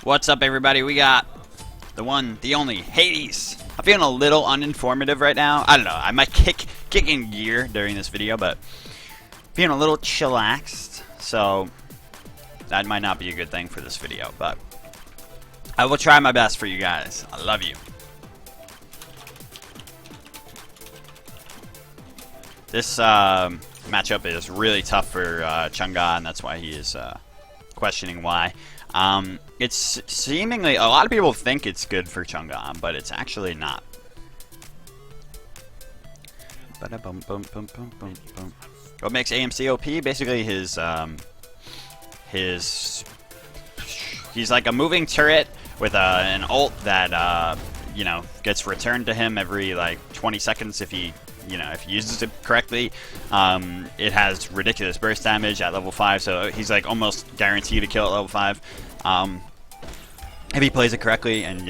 What's up, everybody? We got the one, the only, Hades. I'm feeling a little uninformative right now. I don't know. I might kick in gear during this video, but feeling a little chillaxed. So that might not be a good thing for this video, but I will try my best for you guys. I love you. This matchup is really tough for Chang'e, and that's why he is questioning why. It's seemingly, a lot of people think it's good for Chang'e, but it's actually not. What makes AMC OP? Basically his he's like a moving turret with an ult that you know, gets returned to him every like 20 seconds if he if he uses it correctly. It has ridiculous burst damage at level 5, so he's like almost guaranteed to kill at level 5 if he plays it correctly and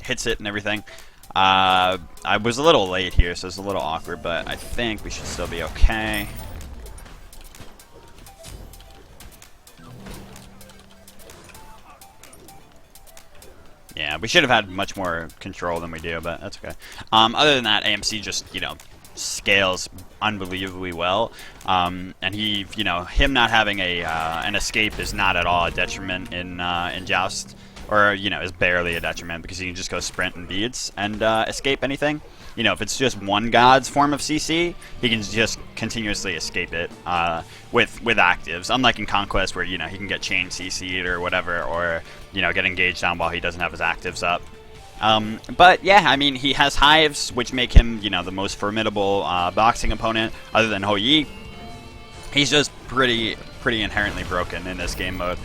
hits it and everything. I was a little late here, so it's a little awkward, but I think we should still be okay. Yeah, we should have had much more control than we do, but that's okay. Other than that, AMC just, scales unbelievably well. And he, him not having an escape is not at all a detriment in Joust. Or, is barely a detriment because he can just go sprint and beads and escape anything. If it's just one god's form of CC, he can just continuously escape it with actives. Unlike in Conquest where, he can get chain CC'd or whatever, or, get engaged on while he doesn't have his actives up. But yeah, I mean, he has hives, which make him, the most formidable boxing opponent other than Hou Yi. He's just pretty inherently broken in this game mode.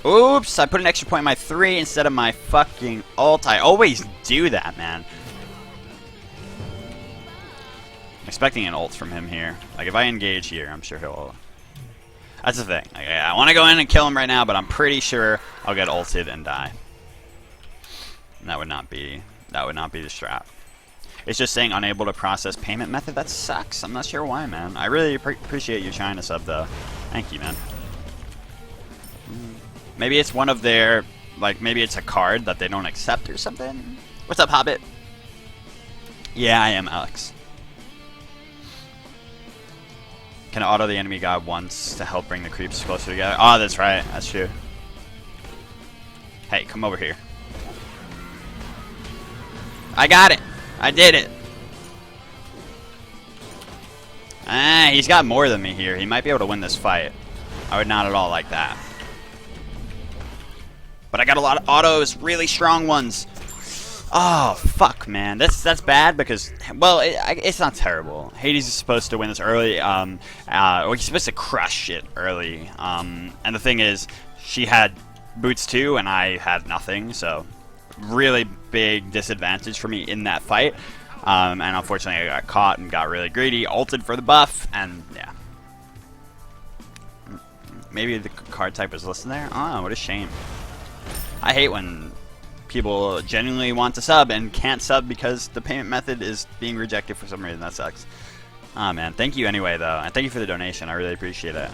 Oops, I put an extra point in my 3 instead of my fucking ult. I always do that, man. I'm expecting an ult from him here. Like, if I engage here, I'm sure he'll... That's the thing. Like, I want to go in and kill him right now, but I'm pretty sure I'll get ulted and die. And that would not be the strat. It's just saying unable to process payment method. That sucks. I'm not sure why, man. I really appreciate you trying to sub, though. Thank you, man. Maybe it's one of their, like, maybe it's a card that they don't accept or something. What's up, Hobbit? Yeah, I am, Alex. Can auto the enemy god once to help bring the creeps closer together? Oh, that's right. That's true. Hey, come over here. I got it. I did it. Ah, he's got more than me here. He might be able to win this fight. I would not at all like that. But I got a lot of autos, really strong ones. Oh, fuck, man. That's bad because, well, it's not terrible. Hades is supposed to win this early. He's supposed to crush it early. And the thing is, she had boots too, and I had nothing. So, really big disadvantage for me in that fight. And unfortunately, I got caught and got really greedy. Ulted for the buff, and yeah. Maybe the card type was listed there? Oh, what a shame. I hate when people genuinely want to sub and can't sub because the payment method is being rejected for some reason. That sucks. Ah, man. Thank you anyway, though. And thank you for the donation. I really appreciate it.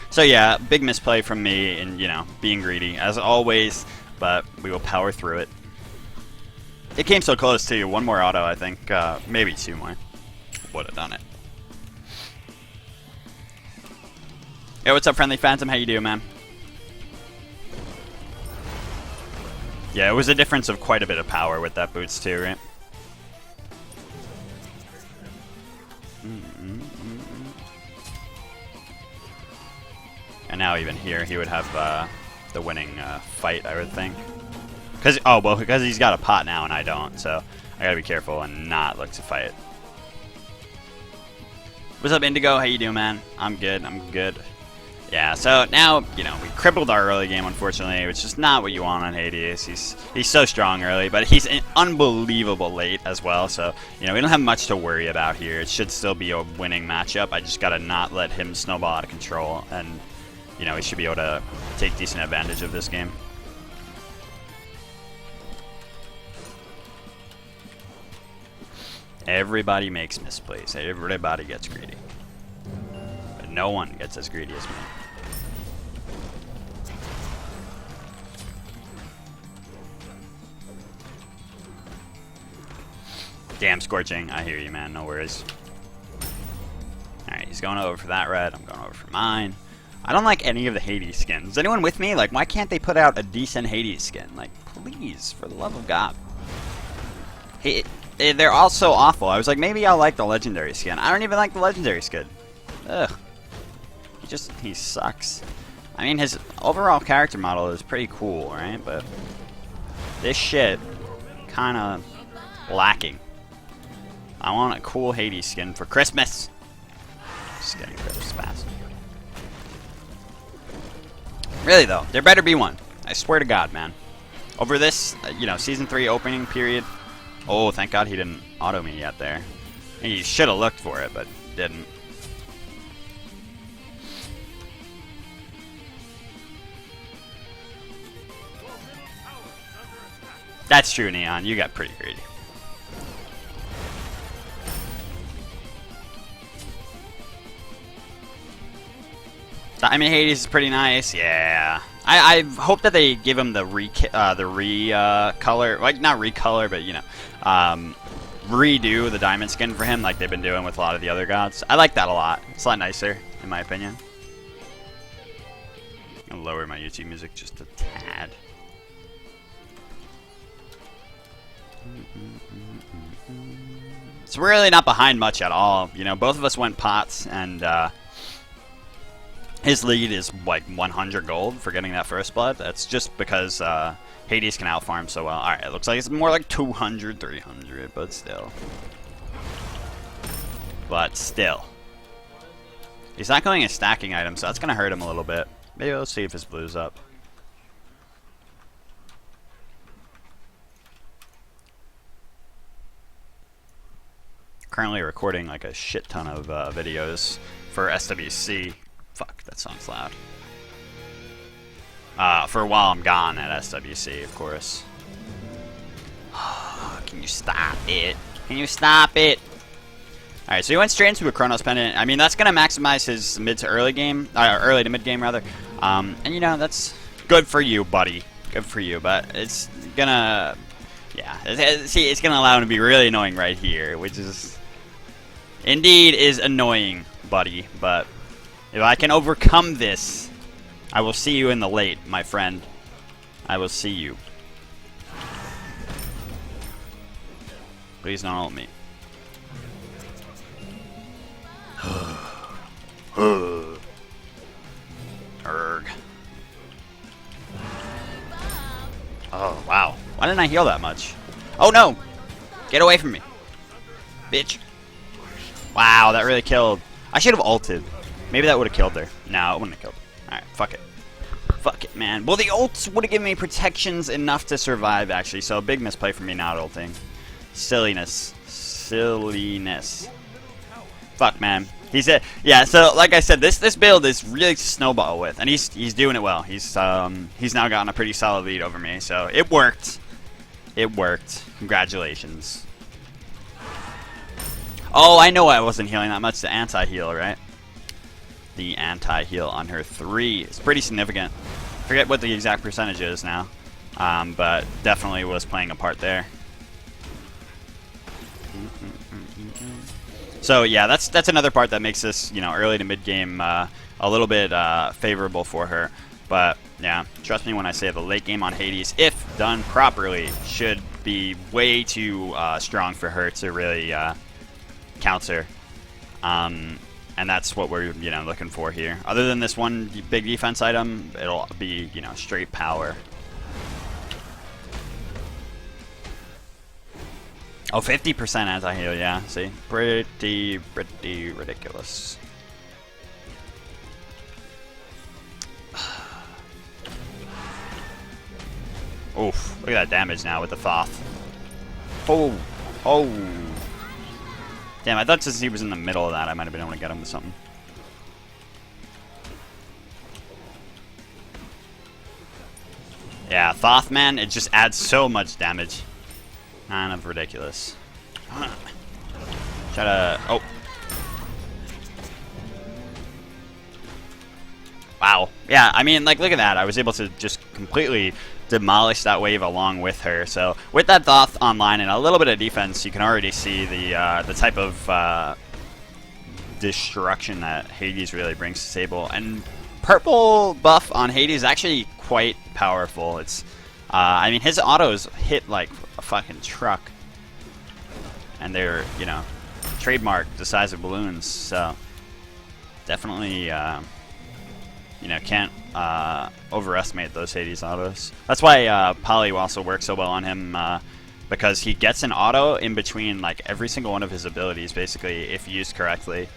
So, yeah, big misplay from me in, being greedy, as always. But we will power through it. It came so close, too. One more auto, I think. Maybe 2 more. Would have done it. Hey, what's up, Friendly Phantom? How you doing, man? Yeah, it was a difference of quite a bit of power with that boots too, right? And now even here, he would have the winning fight, I would think. Because he's got a pot now and I don't, so I gotta be careful and not look to fight. What's up, Indigo? How you doing, man? I'm good. I'm good. Yeah, so now, we crippled our early game, unfortunately, which is not what you want on Hades. He's so strong early, but he's unbelievable late as well, so, we don't have much to worry about here. It should still be a winning matchup. I just gotta not let him snowball out of control, and, we should be able to take decent advantage of this game. Everybody makes misplays. Everybody gets greedy. no one gets as greedy as me. Damn, Scorching. I hear you, man. No worries. Alright, he's going over for that red. I'm going over for mine. I don't like any of the Hades skins. Is anyone with me? Like, why can't they put out a decent Hades skin? Like, please, for the love of God. They're all so awful. I was like, maybe I'll like the legendary skin. I don't even like the legendary skin. Ugh. He sucks. I mean, his overall character model is pretty cool, right? But this shit, kind of lacking. I want a cool Hades skin for Christmas. Just getting Christmas fast. Really though, there better be one. I swear to God, man. Over this, Season 3 opening period. Oh, thank God he didn't auto me yet there. He should have looked for it, but didn't. That's true, Neon. You got pretty greedy. Diamond Hades is pretty nice, yeah. I hope that they give him the color, like not recolor, but redo the diamond skin for him, like they've been doing with a lot of the other gods. I like that a lot. It's a lot nicer, in my opinion. I'll lower my YouTube music just a tad. So we're really not behind much at all. Both of us went pots, and his lead is like 100 gold for getting that first blood. That's just because Hades can outfarm so well. Alright, it looks like it's more like 200, 300, but still. He's not going a stacking item, so that's going to hurt him a little bit. Maybe we'll see if his blue's up. Currently recording like a shit ton of videos for SWC. Fuck, that song's loud. For while I'm gone at SWC, of course. Can you stop it? Can you stop it? Alright, so he went straight into a Chronos pendant. I mean, that's going to maximize his mid to early game. Early to mid game, rather. And, that's good for you, buddy. Good for you, but it's going to... Yeah, see, it's going to allow him to be really annoying right here, which is... Indeed is annoying, buddy, but... If I can overcome this, I will see you in the late, my friend. I will see you. Please don't ult me. Erg. Oh, wow. Why didn't I heal that much? Oh, no! Get away from me. Bitch. Wow, that really killed. I should have ulted. Maybe that would have killed her. No, it wouldn't have killed her. Alright, fuck it. Fuck it, man. Well, the ults would have given me protections enough to survive, actually. So, a big misplay for me not ulting. Silliness. Silliness. Fuck, man. Yeah, so, like I said, this build is really to snowball with. And he's doing it well. He's now gotten a pretty solid lead over me. So, it worked. It worked. Congratulations. Oh, I know why I wasn't healing that much. The anti-heal, right? The anti-heal on her 3 is pretty significant. Forget what the exact percentage is now, but definitely was playing a part there. So yeah, that's another part that makes this early to mid game a little bit favorable for her. But yeah, trust me when I say the late game on Hades, if done properly, should be way too strong for her to really counter. And that's what we're, looking for here. Other than this one big defense item, it'll be, straight power. Oh, 50% anti-heal, yeah. See? Pretty ridiculous. Oof. Look at that damage now with the Thoth. Oh. Oh. Damn, I thought since he was in the middle of that, I might have been able to get him with something. Yeah, Thoth, man, it just adds so much damage. Kind of ridiculous. Try to... Oh. Wow. Yeah, I mean, like, look at that. I was able to just completely demolish that wave along with her. So with that Thoth online and a little bit of defense, you can already see the type of destruction that Hades really brings to the table. And purple buff on Hades is actually quite powerful. It's, I mean, his autos hit like a fucking truck. And they're, you know, trademark the size of balloons. So definitely, you know, can't overestimate those Hades autos. That's why Poly also works so well on him, because he gets an auto in between like every single one of his abilities, basically, if used correctly,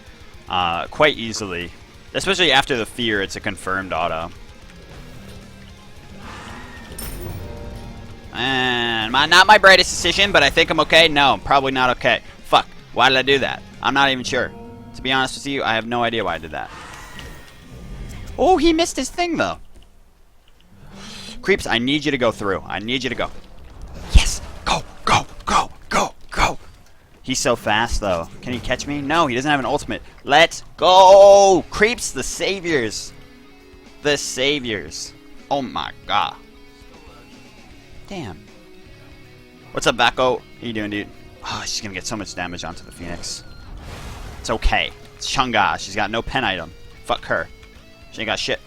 quite easily. Especially after the fear, it's a confirmed auto. And not my brightest decision, but I think I'm okay. No, probably not okay. Fuck, why did I do that? I'm not even sure. To be honest with you, I have no idea why I did that. Oh, he missed his thing, though. Creeps, I need you to go through. I need you to go. Yes! Go, go, go, go, go! He's so fast, though. Can he catch me? No, he doesn't have an ultimate. Let's go! Creeps, the saviors. The saviors. Oh, my God. Damn. What's up, Vaco? How you doing, dude? Oh, she's gonna get so much damage onto the Phoenix. It's okay. It's Chang'e. She's got no pen item. Fuck her. She ain't got shit.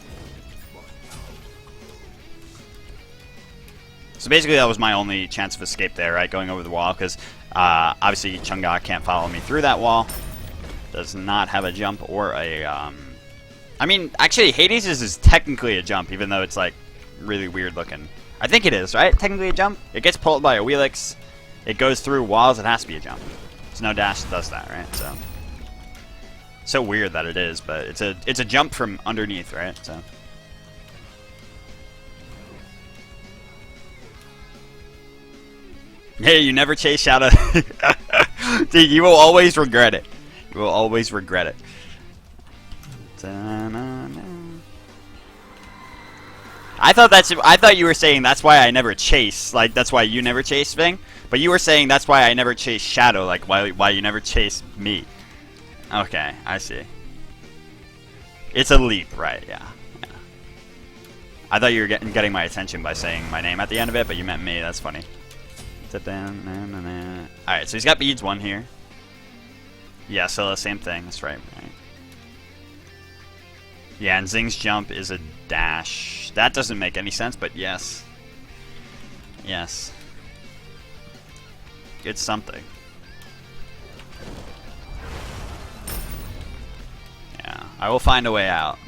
So basically that was my only chance of escape there, right? Going over the wall, because obviously Chang'e can't follow me through that wall. Does not have a jump or a... I mean, actually, Hades is technically a jump, even though it's, like, really weird looking. I think it is, right? Technically a jump. It gets pulled by a Wheelix. It goes through walls. It has to be a jump. There's no dash that does that, right? So weird that it is, but it's a jump from underneath, right? So hey, you never chase Shadow. Dude, you will always regret it. You will always regret it. I thought you were saying that's why I never chase, like that's why you never chase thing. But you were saying that's why I never chase Shadow, like why you never chase me. Okay, I see. It's a leap, right? Yeah. I thought you were getting my attention by saying my name at the end of it, but you meant me. That's funny. Alright, so he's got beads 1 here. Yeah, so the same thing. That's right. Yeah, and Zing's jump is a dash. That doesn't make any sense, but yes. Yes. It's something. Yeah, I will find a way out.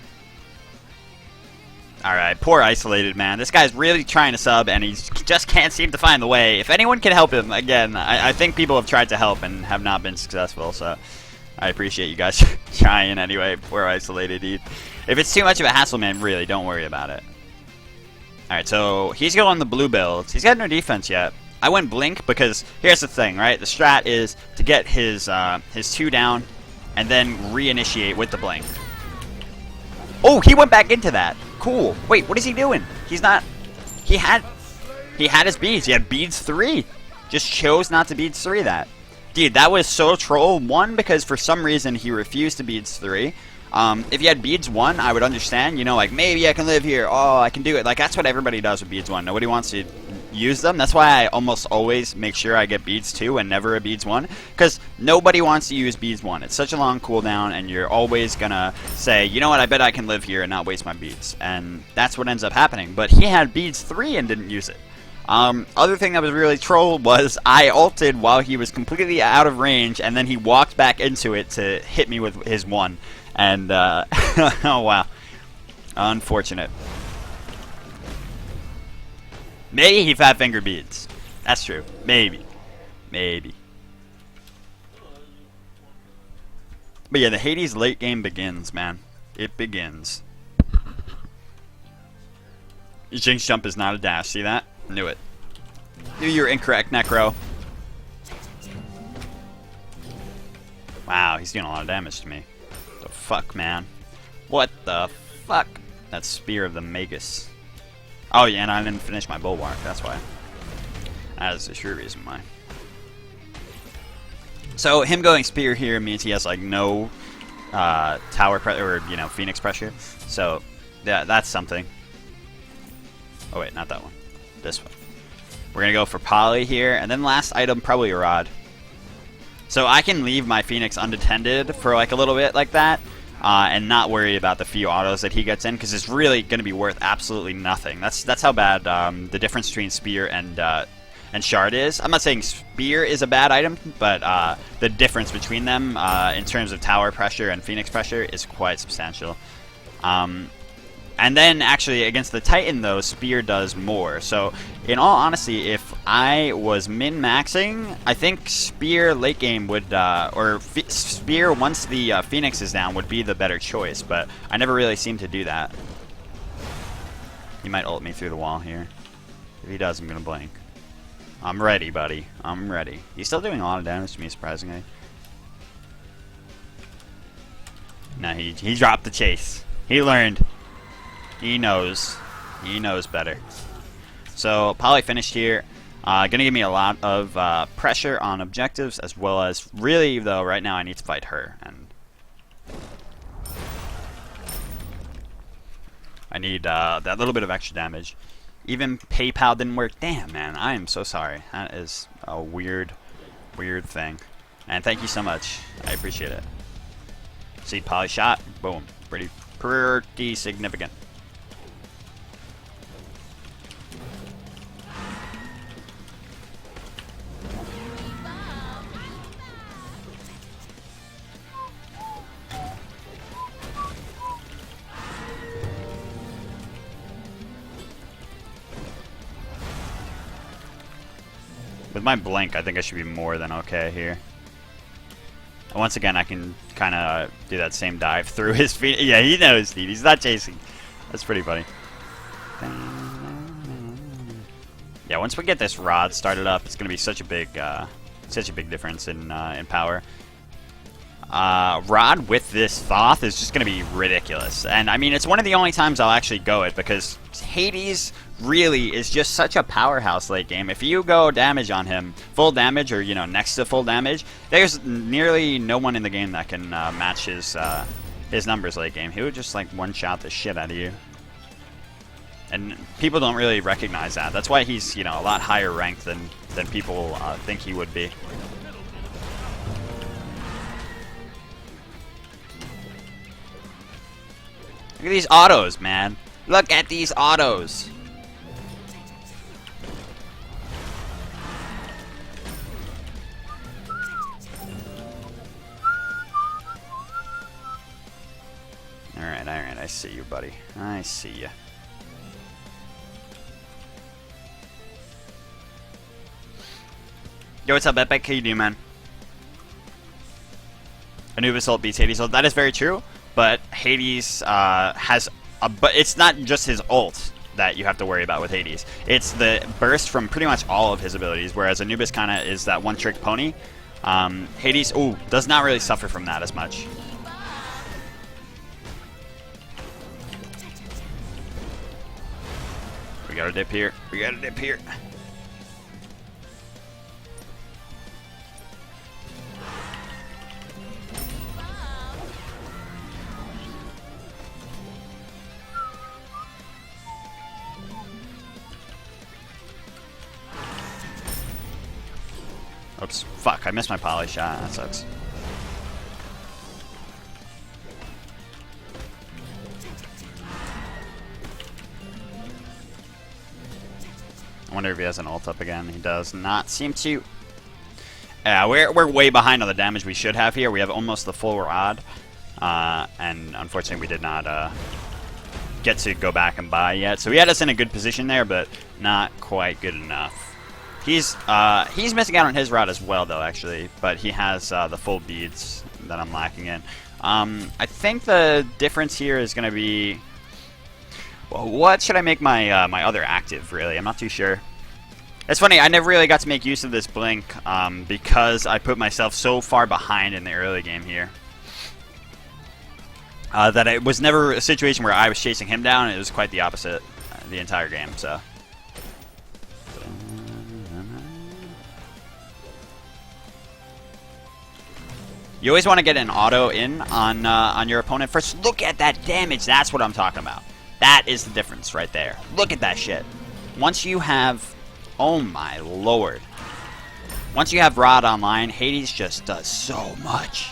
Alright, poor Isolated, man. This guy's really trying to sub, and he just can't seem to find the way. If anyone can help him, again, I think people have tried to help and have not been successful, so I appreciate you guys trying anyway. Poor Isolated, dude. If it's too much of a hassle, man, really, don't worry about it. Alright, so he's going the blue build. He's got no defense yet. I went Blink because here's the thing, right? The strat is to get his 2 down and then reinitiate with the Blink. Oh, he went back into that. Cool. Wait, what is he doing? He's not... He had his beads. He had beads 3. Just chose not to beads 3 that. Dude, that was so troll. 1, because for some reason he refused to beads 3. If you had beads 1, I would understand. You know, like, maybe I can live here. Oh, I can do it. Like, that's what everybody does with beads 1. Nobody wants to use them. That's why I almost always make sure I get beads 2 and never a beads 1. Because nobody wants to use beads 1. It's such a long cooldown, and you're always gonna say, you know what, I bet I can live here and not waste my beads. And that's what ends up happening. But he had beads 3 and didn't use it. Other thing that was really troll was I ulted while he was completely out of range, and then he walked back into it to hit me with his 1. And, oh wow. Unfortunate. Maybe he fat finger beads. That's true. Maybe. Maybe. But yeah, the Hades late game begins, man. It begins. Jinx jump is not a dash. See that? Knew it. Knew you were incorrect, Necro. Wow, he's doing a lot of damage to me. The fuck, man? What the fuck? That Spear of the Magus. Oh yeah, and I didn't finish my Bulwark, that's why. That is the true reason why. So him going Spear here means he has like no tower pressure, or you know, Phoenix pressure. So Yeah, that's something. Oh wait, not that one. This one. We're gonna go for Poly here, and then last item, probably a Rod. So I can leave my Phoenix unattended for like a little bit like that, and not worry about the few autos that he gets in, because it's really gonna be worth absolutely nothing. That's how bad the difference between Spear and Shard is. I'm not saying Spear is a bad item, but the difference between them in terms of tower pressure and Phoenix pressure is quite substantial. And then actually against the Titan though, Spear does more. So in all honesty, if I was min-maxing, I think Spear late game would, Spear once the Phoenix is down would be the better choice, but I never really seem to do that. He might ult me through the wall here. If he does, I'm gonna blink. I'm ready, buddy. I'm ready. He's still doing a lot of damage to me, surprisingly. No, he dropped the chase. He learned. He knows. He knows better. So, Poly finished here. Gonna give me a lot of pressure on objectives, as well as, really, though, right now I need to fight her. And I need that little bit of extra damage. Even PayPal didn't work. Damn, man. I am so sorry. That is a weird, weird thing. And thank you so much. I appreciate it. See, Poly shot. Boom. Pretty significant. With my blink, I think I should be more than okay here. And once again, I can kind of do that same dive through his feet. Yeah, he knows, dude. He's not chasing. That's pretty funny. Yeah, once we get this Rod started up, it's gonna be such a big difference in power. Rod with this Thoth is just gonna be ridiculous, and I mean, it's one of the only times I'll actually go it, because Hades really is just such a powerhouse late game. If you go damage on him, full damage, or next to full damage, there's nearly no one in the game that can match his numbers late game. He would just like one-shot the shit out of you, and people don't really recognize that. That's why he's a lot higher ranked than people think he would be. Look at these autos, man. Look at these autos. Alright, I see you, buddy. I see you. Yo, what's up, Epic? How you doing, man? Anubis ult beats Hades ult. That is very true, but Hades has a... But it's not just his ult that you have to worry about with Hades. It's the burst from pretty much all of his abilities, whereas Anubis kind of is that one-trick pony. Hades, does not really suffer from that as much. We got a dip here. We got a dip here. Oops. Fuck, I missed my Poly shot. That sucks. I wonder if he has an ult up again. He does not seem to. Yeah, we're way behind on the damage we should have here. We have almost the full Rod. And unfortunately we did not get to go back and buy yet. So he had us in a good position there, but not quite good enough. He's missing out on his Rod as well, though, actually. But he has the full beads that I'm lacking in. I think the difference here is going to be... Well, what should I make my my other active, really? I'm not too sure. It's funny, I never really got to make use of this blink because I put myself so far behind in the early game here. That it was never a situation where I was chasing him down. It was quite the opposite the entire game, so... You always want to get an auto in on your opponent first. Look at that damage. That's what I'm talking about. That is the difference right there. Look at that shit. Once you have... Oh my lord. Once you have Rod online, Hades just does so much.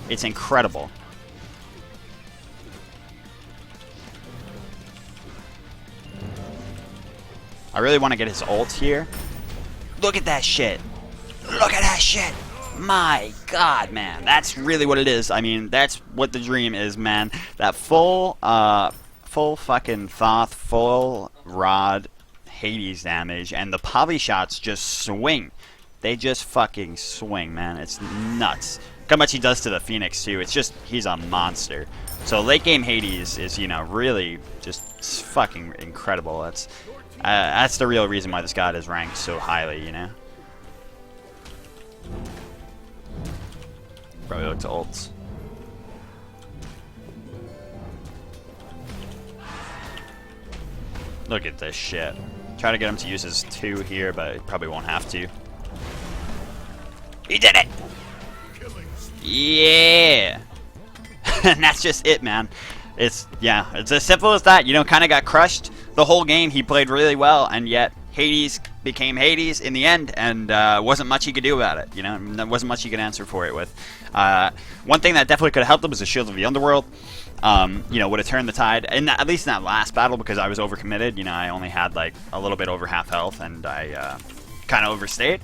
It's incredible. I really want to get his ult here. Look at that shit. Look at that shit. My god, man. That's really what it is. I mean, that's what the dream is, man. That full fucking Thoth, full Rod, Hades damage, and the poly shots just swing. They just fucking swing, man. It's nuts. Look how much he does to the Phoenix, too. It's just, he's a monster. So late game Hades is, you know, really just fucking incredible. That's the real reason why this god is ranked so highly, you know? Probably look to ults. Look at this shit. Try to get him to use his 2 here, but he probably won't have to. He did it! Yeah! And that's just it, man. It's as simple as that. You know, kind of got crushed the whole game. He played really well, and yet Hades became Hades in the end, and wasn't much he could do about it. You know, there wasn't much he could answer for it with. One thing that definitely could have helped him was the Shield of the Underworld. You know, would have turned the tide, and at least in that last battle, because I was overcommitted. You know, I only had like a little bit over half health, and I kind of overstayed.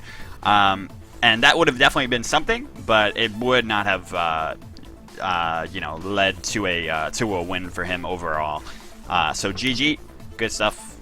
And that would have definitely been something, but it would not have, you know, led to a win for him overall. So GG, good stuff.